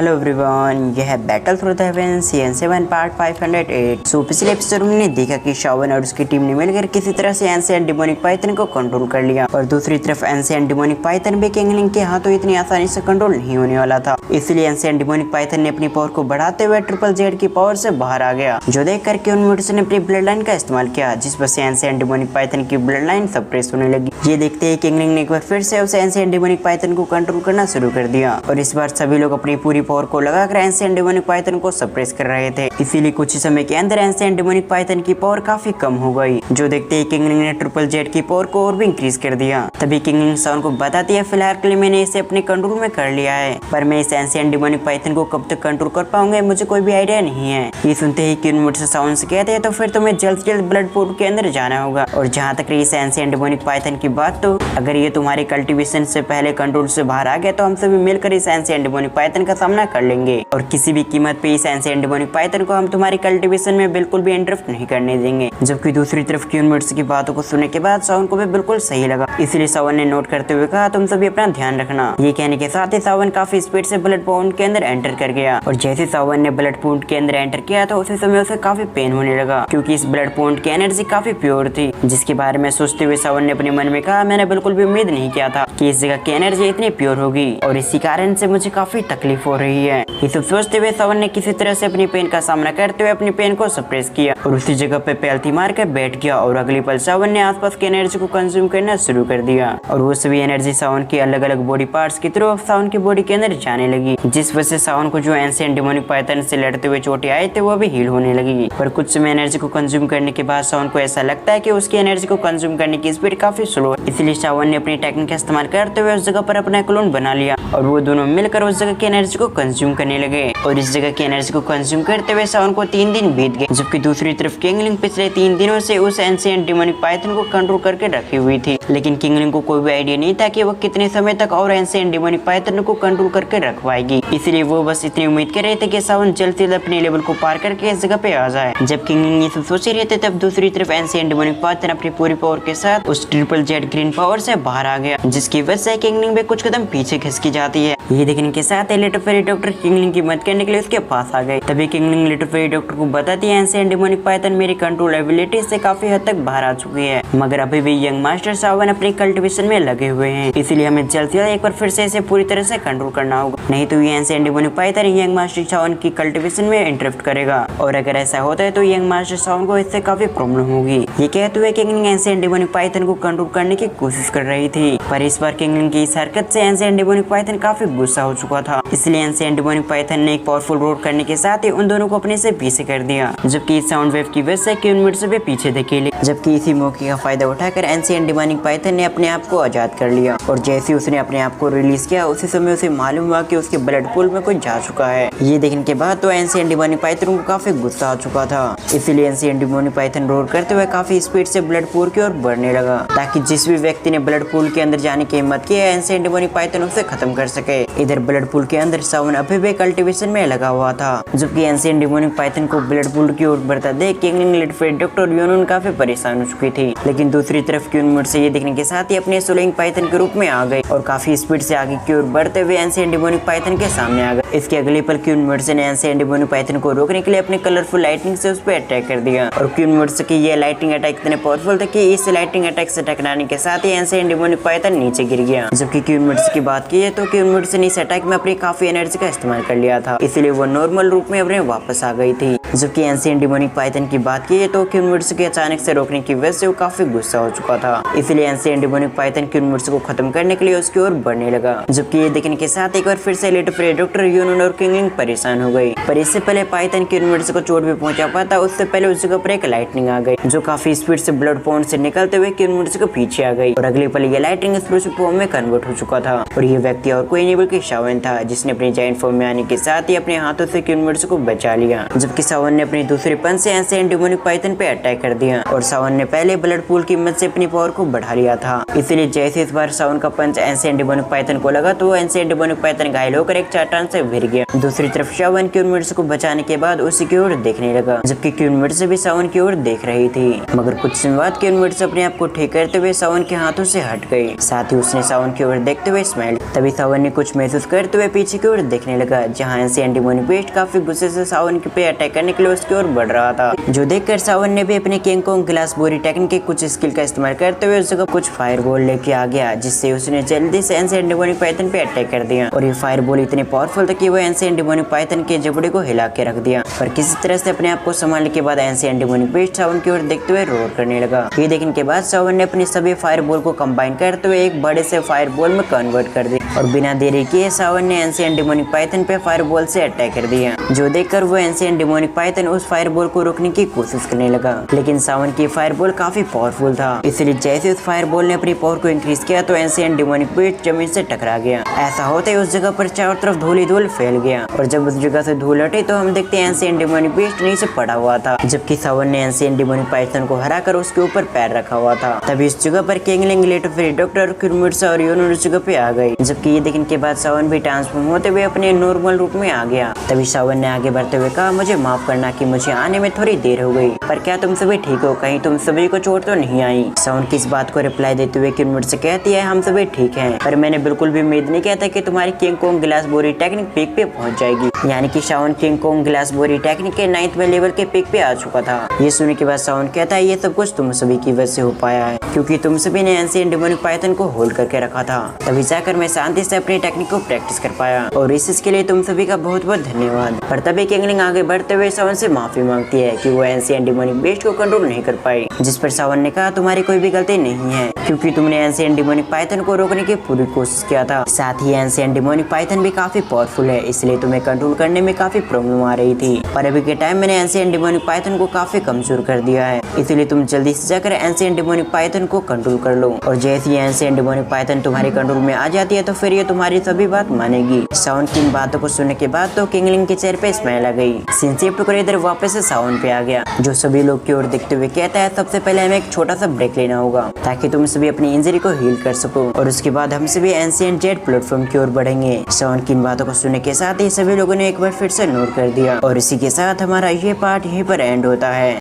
Hello everyone, यह है battle through the haven season 7 part 508। सो पिछले एपिसोड में देखा कि शावन और उसकी टीम ने मिलकर किसी तरह से एंशिएंट डिमोनिक पाइथन को कंट्रोल कर लिया और दूसरी तरफ एंशिएंट डिमोनिक पाइथन भी किंगलिंग के हाथों इतनी आसानी से कंट्रोल नहीं होने वाला था। इसलिए एंशिएंट डिमोनिक पाइथन ने अपनी पावर को बढ़ाते हुए ट्रिपल जेड की पावर से बाहर आ गया, जो देख कर क्यूनमुट्स ने अपनी ब्लड लाइन का इस्तेमाल किया, जिस वजह से एंशिएंट डिमोनिक पाइथन की ब्लड लाइन सप्रेस होने लगी। ये देखते ही किंगलिंग ने एक बार फिर से उसे एंशिएंट डिमोनिक पाइथन को कंट्रोल करना शुरू कर दिया और इस बार सभी लोग अपनी पूरी पावर को लगाकर एंशिएंट डिमोनिक पाइथन को सप्रेस कर रहे थे। इसीलिए कुछ ही समय के अंदर एंशिएंट डिमोनिक पाइथन की पावर काफी कम हो गई, जो देखते ही किंगलिंग ने ट्रिपल जेड की पावर को और भी इंक्रीज कर दिया। तभी किंगलिंग शावन को बताती है, फिलहाल के लिए मैंने इसे अपने कंट्रोल में कर लिया है, पर मैं इस एंशिएंट डिमोनिक पाइथन को कब तक कंट्रोल कर पाऊंगा मुझे कोई भी आइडिया नहीं है। ये सुनते ही क्यूनमुट्स शावन से कहते हैं, तो फिर तुम्हें जल्द से जल्द ब्लड पूल के अंदर जाना होगा। और जहाँ तक रही इस एंशिएंट डिमोनिक पाइथन की बात, तो अगर ये तुम्हारे कल्टीवेशन से पहले कंट्रोल से बाहर आ गया तो हम सभी मिलकर इस एंशिएंट डिमोनिक पाइथन का सामना कर लेंगे और किसी भी कीमत पे इस एंशिएंट डिमोनिक पाइथन को हम तुम्हारी कल्टीवेशन में बिल्कुल भी इंटरफ्ट नहीं करने देंगे। जबकि दूसरी तरफ क्यूनमुट्स की बातों को सुनने के बाद शावन को भी बिल्कुल सही लगा, इसलिए शावन ने नोट करते हुए कहा, तुम सभी अपना ध्यान रखना। ये कहने के साथ ही शावन काफी स्पीड से ब्लड पॉइंट के अंदर एंटर कर गया और जैसे शावन ने ब्लड पॉइंट के अंदर एंटर किया तो उसी समय उसे काफी पेन होने लगा, क्योंकि इस ब्लड पॉइंट की एनर्जी काफी प्योर थी, जिसके बारे में सोचते हुए शावन ने अपने मन में कहा, मैंने बिल्कुल भी उम्मीद नहीं किया था कि इस जगह की एनर्जी इतनी प्योर होगी और इसी कारण से मुझे काफी तकलीफ हो रही है। ये सब सोचते हुए शावन ने किसी तरह से अपनी पेन का सामना करते हुए अपनी पेन को सप्रेस किया और उसी जगह पे पैल्थी मार कर बैठ गया और अगली पल शावन ने आसपास की एनर्जी को कंज्यूम करना शुरू कर दिया और वो सभी एनर्जी शावन की अलग अलग बॉडी पार्ट्स की तरफ शावन की बॉडी के अंदर जाने लगी, जिस वजह से शावन को जो एंशिएंट डिमोनिक पाइथन से लड़ते हुए चोटें आए थे वो भी हील होने लगी। पर कुछ समय एनर्जी को कंज्यूम करने के बाद शावन को ऐसा लगता है कि उसकी एनर्जी को कंज्यूम करने की स्पीड काफी स्लो है, इसलिए शावन ने अपनी टेक्निक का इस्तेमाल करते हुए उस जगह पर अपना क्लोन बना लिया और वो दोनों मिलकर उस जगह की एनर्जी को कंज्यूम करने लगे और इस जगह की एनर्जी को कंज्यूम करते हुए शावन को 3 दिन बीत गए। जबकि दूसरी तरफ किंगलिंग पिछले 3 दिनों से उस एंशिएंट डिमोनिक पाइथन को कंट्रोल करके रखी हुई थी, लेकिन किंगलिंग को कोई भी आइडिया नहीं था कि वो कितने समय तक और एंशिएंट डिमोनिक पाइथन को कंट्रोल करके रखवाएगी। इसलिए वो बस इतनी उम्मीद कर रहे थे कि शावन जल्द से जल्द अपने लेवल को पार करके इस जगह पे आ जाए। जब किंगलिंग ये सब सोच रहे थे तब दूसरी तरफ एंशिएंट डिमोनिक पाइथन अपनी पूरी पावर के साथ उस ट्रिपल जेड ग्रीन पावर से बाहर आ गया, जिसकी वजह से किंगलिंग भी कुछ कदम पीछे खिसकी जाती है। ये देखने के साथ लिटिल फेरी डॉक्टर किंगलिंग की मदद करने के लिए उसके पास आ गए। तभी किंगलिंग लिटिल फेरी डॉक्टर को बताती है, एंशिएंट डिमोनिक पाइथन मेरी कंट्रोल एबिलिटी से काफी हद तक बाहर आ चुकी है, मगर अभी भी यंग मास्टर शावन अपनी कल्टीवेशन में लगे हुए हैं, इसलिए हमें जल्द से जल्द एक बार फिर से इसे पूरी तरह से कंट्रोल करना होगा, नहीं तो ये ancient demonic python young master शावन की कल्टीवेशन में इंटरप्ट करेगा और अगर ऐसा होता है तो यंग मास्टर शावन को इससे काफी प्रॉब्लम होगी। ये कहते हुए किंगलिंग एंशिएंट डिमोनिक पाइथन को कंट्रोल करने की कोशिश कर रही थी, पर इस बार किंगलिंग की इस हरकत से एंशिएंट डिमोनिक पाइथन काफी गुस्सा हो चुका था, इसलिए एंशिएंट डिमोनिक पाइथन ने एक पावरफुल रोड करने के साथ ही उन दोनों को अपने से पीछे कर दिया, जबकि इस साउंड वेव की वजह से क्यूनमुट्स भी पीछे धकेले। जबकि इसी मौके का फायदा उठाकर एंशिएंट डिमोनिक पाइथन ने अपने आप को आजाद कर लिया और जैसे उसने अपने आप को रिलीज किया उसी समय उसे मालूम हुआ कि उसके ब्लड पूल में कोई जा चुका है। ये देखने के बाद तो एंशिएंट डिमोनिक पाइथन को काफी गुस्सा आ चुका था, इसलिए एंशिएंट डिमोनिक पाइथन रोड करते हुए काफी स्पीड से ब्लड पूल की ओर बढ़ने लगा, ताकि जिस भी व्यक्ति ने ब्लड पूल के अंदर जाने की हिम्मत की है एंशिएंट डिमोनिक पाइथन उसे खत्म कर सके। इधर ब्लड पूल के अंदर शावन अभी भी कल्टीवेशन में लगा हुआ था, जबकि एंशिएंट डिमोनिक पाइथन को ब्लड पूल की ओर बढ़ता देख किंगलिंग लिटिल फेरी डॉक्टर यूनून काफी परेशान हो चुकी थी, लेकिन दूसरी तरफ क्यूनमुट्स ये देखने के साथ ही अपने सोलिंग पाइथन के रूप में आ गए और काफी स्पीड से आगे की ओर बढ़ते हुए एंशिएंट डिमोनिक पाइथन के सामने आ गए। इसके अगले पल क्यूनमुट्स ने एंशिएंट डिमोनिक पाइथन को रोकने के लिए अपने कलरफुल लाइटिंग से उस पर अटैक कर दिया और क्यूनमुट्स की ये लाइटिंग अटैक इतने पावरफुल थे कि इस लाइटिंग अटैक से टकराने के साथ ही एंशिएंट डिमोनिक पाइथन नीचे गिर गया। जबकि क्यूनमुट्स की बात की है तो क्यूनमुट्स ने इस अटैक में अपनी काफी एनर्जी का इस्तेमाल कर लिया था, इसलिए वो नॉर्मल रूप में अपने वापस आ गई थी। जबकि एंशिएंट डिमोनिक पाइथन की बात की है तो क्यूनमुट्स के अचानक से रोकने की वजह से वो काफी गुस्सा हो चुका था, इसलिए एंशिएंट डिमोनिक पाइथन क्यूनमुट्स को खत्म करने के लिए उसकी ओर बढ़ने लगा। जबकि ये देखने के साथ एक बार फिर से लिटिल फेरी डॉक्टर यूनून और किंगलिंग परेशान हो गई, पर इससे पहले पाइथन क्यूनमुट्स को चोट भी पहुंचा पाता उससे पहले उस जगह पर एक लाइटनिंग आ गई, जो काफी स्पीड से ब्लड पॉइंट से निकलते हुए क्यूनमुट्स के पीछे आ गई और अगले पल ये लाइटनिंग एक्सप्लोसिव फॉर्म में कन्वर्ट हो चुका था और ये व्यक्ति और कोई नहीं बल्कि शावन था, जिसने अपने जायंट फॉर्म में आने के साथ ही अपने हाथों से क्यूनमुट्स को बचा लिया। लिया, जबकि सावन ने अपनी दूसरी पंच से एंशिएंट डिमोनिक पाइथन पे अटैक कर दिया और सावन ने पहले ब्लड पूल की मदद से अपनी पावर को बढ़ा लिया था। इसलिए जैसे इस बार सावन का पंच एंशिएंट डिमोनिक पाइथन को लगा तो वो एंशिएंट डिमोनिक पाइथन घायल होकर एक चट्टान से गिर गया। दूसरी तरफ सावन क्वीन मिर्स को बचाने के बाद उसी की ओर देखने लगा, जबकि क्वीन मिर्स भी सावन की ओर देख रही थी। मगर कुछ समय बाद क्वीन मिर्स अपने आप को ठीक करते हुए सावन के हाथों से हट गई। साथ ही उसने सावन की ओर देखते हुए स्माइल। तभी सावन ने कुछ महसूस करते हुए पीछे की ओर देखने लगा, जहाँ एंशिएंट डिमोनिक बीस्ट काफी गुस्से से सावन पे अटैक करने के लिए उसकी ओर बढ़ रहा था, जो देखकर सावन ने भी अपने किंग कोंग ग्लास बोरी टेक्निक के कुछ स्किल का इस्तेमाल करते हुए उस जगह कुछ फायर बॉल लेके आ गया, जिससे उसने जल्दी से एंशिएंट डिमोनिक पाइथन पे अटैक कर दिया। और ये फायर बॉल इतनी पावरफुल था कि वो एंशिएंट डिमोनिक पाइथन के जबड़े को हिला के रख दिया। पर किसी तरह से अपने आप को संभालने के बाद एंशिएंट डिमोनिक बीस्ट सावन की ओर देखते हुए रोर करने लगा। ये देखने के बाद सावन ने अपनी सभी फायर बॉल को कंबाइन करते हुए एक बड़े से फायर बॉल में कन्वर्ट कर दिया और बिना देरी किए सावन ने एंशिएंट डिमोनिक पाइथन पे फायर बॉल से अटैक कर दिया, जो देखकर वो एंशिएंट डिमोनिक पाइथन उस फायर बॉल को रोकने की कोशिश करने लगा। लेकिन सावन की फायर बॉल काफी पावरफुल था, इसलिए जैसे उस फायर बॉल ने अपनी पावर को इंक्रीज किया तो एंशिएंट डिमोनिक बीस्ट जमीन से टकरा गया। ऐसा होते ही उस जगह पर चारों तरफ धूल ही धूल फैल गया और जब उस जगह से धूल हटी तो हम देखते हैं एंशिएंट डिमोनिक बीस्ट नीचे पड़ा हुआ था, जबकि सावन ने एंशिएंट डिमोनिक पाइथन को हराकर उसके ऊपर पैर रखा हुआ था। तभी इस जगह पर किंगलिंग लेटर फ्री डॉक्टर क्यूरमिर्सा और योनो उस जगह पे आ गई, जबकि ये देखने के बाद सावन भी ट्रांसफॉर्म होते हुए अपने नॉर्मल रूप में आ गया। तभी सावन ने आगे बढ़ते हुए कहा, मुझे माफ करना कि मुझे आने में थोड़ी देर हो गई, पर क्या तुम सभी ठीक हो? कहीं तुम सभी को चोट तो नहीं आई? सावन की इस बात को रिप्लाई देते हुए क्यूरमिर्सा कहती है, हम सभी ठीक हैं, पर मैंने बिल्कुल भी उम्मीद नहीं किया था कि तुम्हारी किंग कोंग ग्लास बोरी टेक्निक पीक पे पहुंच जाएगी। यानी कि सावन किंग कोंग ग्लास बोरी टेक्निक के 9वें लेवल के पीक पे आ चुका था। ये सुनने के बाद सावन कहता है, ये सब कुछ तुम सभी की वजह से हो पाया है, क्योंकि तुम सभी ने एंशिएंट डिमोनिक पाइथन को होल्ड करके रखा था, तभी जाकर मैं शांति से अपनी टेक्निक को प्रैक्टिस कर पाया और इसके लिए तुम सभी का बहुत बहुत धन्यवाद। पर तभी किंगलिंग आगे बढ़ते हुए सावन से माफी मांगती है कि वो एंशिएंट डिमोनिक बीस्ट को कंट्रोल नहीं कर पाई, जिस पर सावन ने कहा, तुम्हारी कोई भी गलती नहीं है, क्योंकि तुमने एंशिएंट डिमोनिक पाइथन को रोकने की पूरी कोशिश किया था। साथ ही एंशिएंट डिमोनिक पाइथन भी काफी पावरफुल है, इसलिए तुम्हें कंट्रोल करने में काफी प्रॉब्लम आ रही थी, पर अभी के टाइम मैंने एंशिएंट डिमोनिक पाइथन को काफी कमजोर कर दिया है, इसलिए तुम जल्दी से जाकर एंशिएंट डिमोनिक पाइथन को कंट्रोल कर लो और जैसे ही एंशिएंट डिमोनिक पाइथन तुम्हारे कंट्रोल में आ जाती है तो फिर ये तुम्हारी सभी बात मानेगी। सावन की इन बातों को सुनने के बाद तो किंगलिंग के चेहरे पे स्माइल आ गई। सीन शिफ्ट कर इधर वापस से सावन पे आ गया, जो सभी लोग की ओर देखते हुए कहता है, सबसे पहले हमें एक छोटा सा ब्रेक लेना होगा ताकि तुम सभी अपनी इंजरी को हील कर सको और उसके बाद हम सभी एंशिएंट जेट प्लेटफॉर्म की ओर बढ़ेंगे। सावन की इन बातों को सुनने के साथ ही सभी लोगों ने एक बार फिर से नोट कर दिया और इसी के साथ हमारा ये पार्ट यहीं पर एंड होता है।